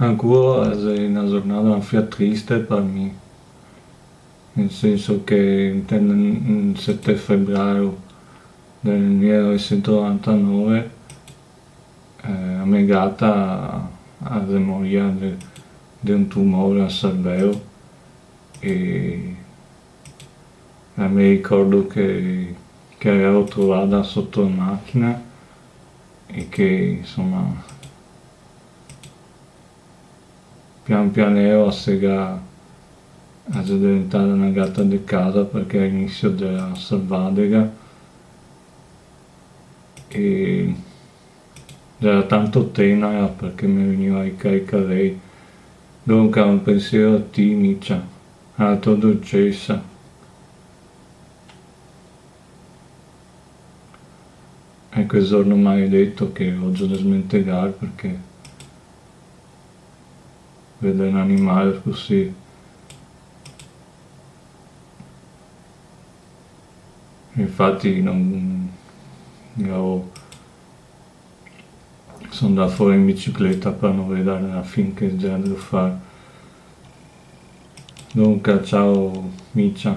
Ancora è una giornata un po' triste per me, nel senso che il 7 febbraio del 1999 a mia gatta ha morire di un tumore al cervello e mi ricordo che avevo trovata sotto la macchina e che insomma pian pianero a sega a diventare una gatta di casa perché all'inizio era selvatica e era tanto tenera perché mi veniva ricarica lei. Dunque un pensiero a te, Miccia, alla tua dolcezza. E quel giorno maledetto che odio da smentire perché vedere un animale così. Infatti non, io sono andato fuori in bicicletta per non vedere la fin che già devo fare. Dunque, ciao Miccia.